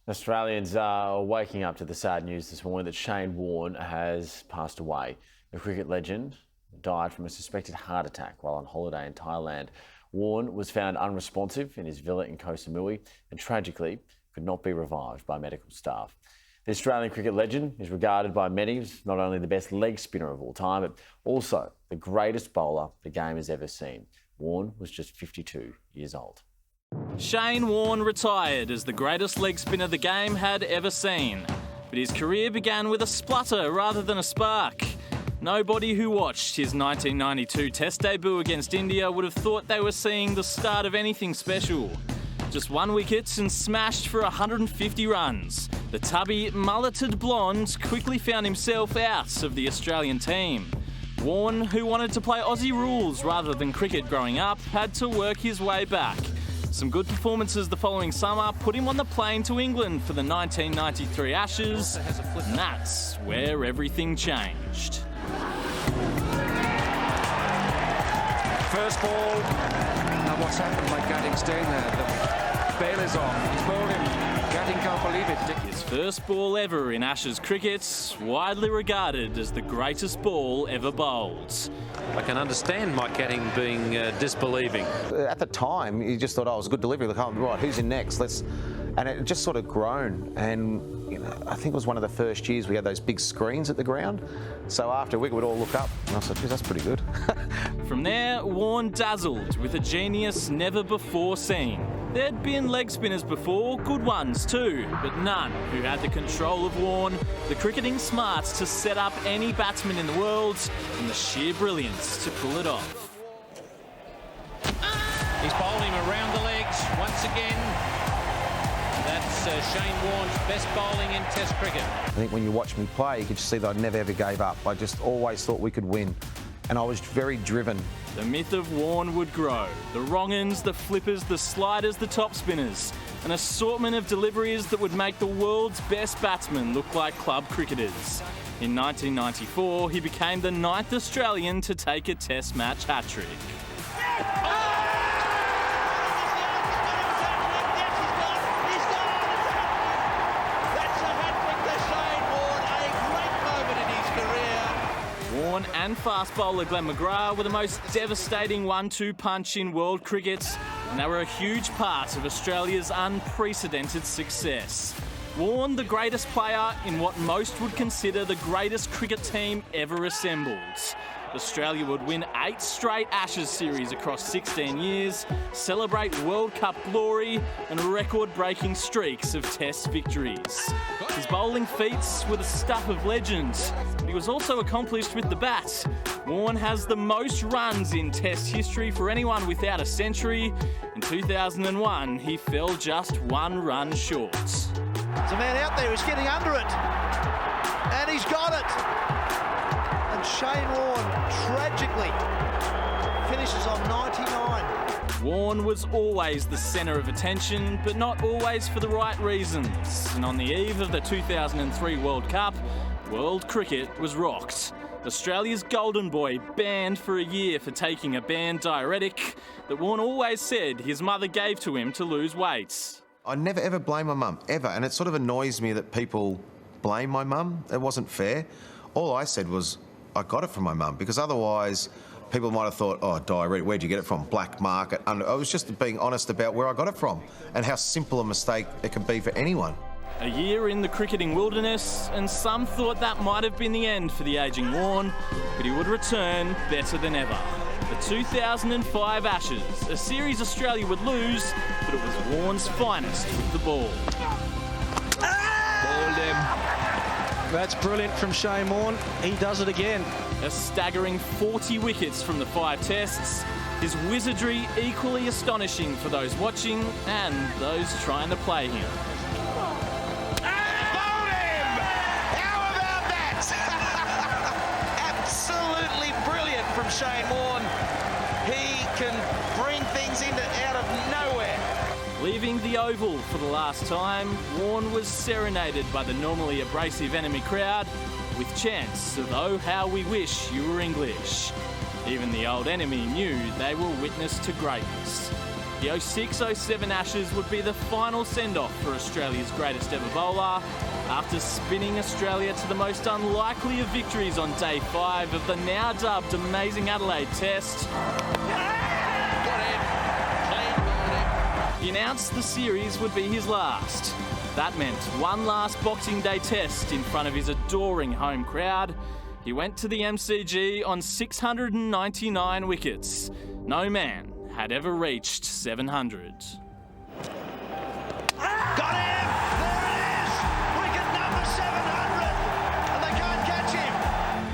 Australians are waking up to the sad news this morning that Shane Warne has passed away. The cricket legend died from a suspected heart attack while on holiday in Thailand. Warne was found unresponsive in his villa in Koh Samui and tragically could not be revived by medical staff. The Australian cricket legend is regarded by many as not only the best leg spinner of all time, but also the greatest bowler the game has ever seen. Warne was just 52 years old. Shane Warne retired as the greatest leg spinner the game had ever seen. But his career began with a splutter rather than a spark. Nobody who watched his 1992 Test debut against India would have thought they were seeing the start of anything special. Just 1 wicket and smashed for 150 runs. The tubby, mulleted blonde quickly found himself out of the Australian team. Warne, who wanted to play Aussie rules rather than cricket growing up, had to work his way back. Some good performances the following summer put him on the plane to England for the 1993 Ashes, and that's where everything changed. First ball, now what's happened? Like Gatting's doing there. The bail is on. He's bowled him. Gatting can't believe it. His first ball ever in Ashes cricket, widely regarded as the greatest ball ever bowled. I can understand Mike Gatting being disbelieving. At the time, you just thought, oh, it was a good delivery. Look, oh, right, who's in next? And it just sort of grown. And you know, I think it was one of the first years we had those big screens at the ground. So after a wicket, we'd all look up, and I said, geez, that's pretty good. From there, Warne dazzled with a genius never before seen. There'd been leg spinners before, good ones too, but none who had the control of Warne, the cricketing smarts to set up any batsman in the world, and the sheer brilliance to pull it off. He's bowled him around the legs once again. That's Shane Warne's best bowling in Test cricket. I think when you watch me play, you could just see that I never ever gave up. I just always thought we could win. And I was very driven. The myth of Warne would grow. The wrong-uns, the flippers, the sliders, the top spinners. An assortment of deliveries that would make the world's best batsmen look like club cricketers. In 1994, he became the 9th Australian to take a Test match hat-trick. Warne and fast bowler Glenn McGrath were the most devastating 1-2 punch in world cricket, and they were a huge part of Australia's unprecedented success. Warne, the greatest player in what most would consider the greatest cricket team ever assembled. Australia would win 8 straight Ashes series across 16 years, celebrate World Cup glory and record-breaking streaks of Test victories. His bowling feats were the stuff of legends, but he was also accomplished with the bat. Warne has the most runs in Test history for anyone without a century. In 2001, he fell just 1 run short. There's a man out there who's getting under it, and he's got it. And Shane Warne tragically finishes on 99. Warne was always the centre of attention, but not always for the right reasons. And on the eve of the 2003 World Cup, world cricket was rocked. Australia's golden boy banned for a year for taking a banned diuretic that Warne always said his mother gave to him to lose weight. I never ever blame my mum, ever. And it sort of annoys me that people blame my mum. It wasn't fair. All I said was, I got it from my mum, because otherwise people might have thought, oh, diuretic, where'd you get it from? Black market. I was just being honest about where I got it from and how simple a mistake it can be for anyone. A year in the cricketing wilderness, and some thought that might have been the end for the ageing Warne, but he would return better than ever. The 2005 Ashes, a series Australia would lose, but it was Warne's finest with the ball. Bowled him. That's brilliant from Shane Warne. He does it again. A staggering 40 wickets from the 5 tests. His wizardry equally astonishing for those watching and those trying to play him. Bowled him! How about that? Absolutely brilliant from Shane Warne. He can bring things out of nowhere. Leaving the Oval for the last time, Warne was serenaded by the normally abrasive enemy crowd with chants of "Oh, how we wish you were English." Even the old enemy knew they were witness to greatness. The 06-07 Ashes would be the final send-off for Australia's greatest ever bowler, after spinning Australia to the most unlikely of victories on day 5 of the now dubbed Amazing Adelaide Test. He announced the series would be his last. That meant one last Boxing Day Test in front of his adoring home crowd. He went to the MCG on 699 wickets. No man had ever reached 700. Got him! There it is! Wicket number 700! And they can't catch him!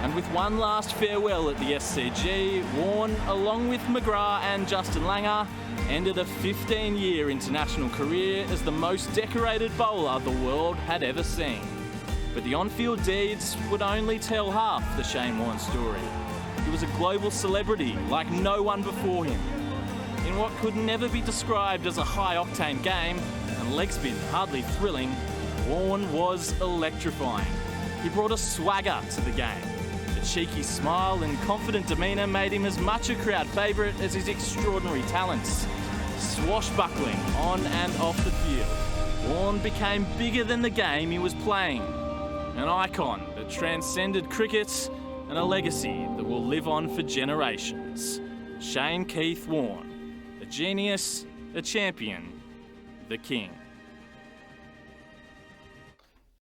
And with one last farewell at the SCG, Warne, along with McGrath and Justin Langer, ended a 15-year international career as the most decorated bowler the world had ever seen. But the on-field deeds would only tell half the Shane Warne story. He was a global celebrity like no one before him. In what could never be described as a high-octane game, and leg spin hardly thrilling, Warne was electrifying. He brought a swagger to the game. A cheeky smile and confident demeanour made him as much a crowd favourite as his extraordinary talents. Swashbuckling on and off the field, Warne became bigger than the game he was playing. An icon that transcended cricket and a legacy that will live on for generations. Shane Keith Warne, a genius, a champion, the king.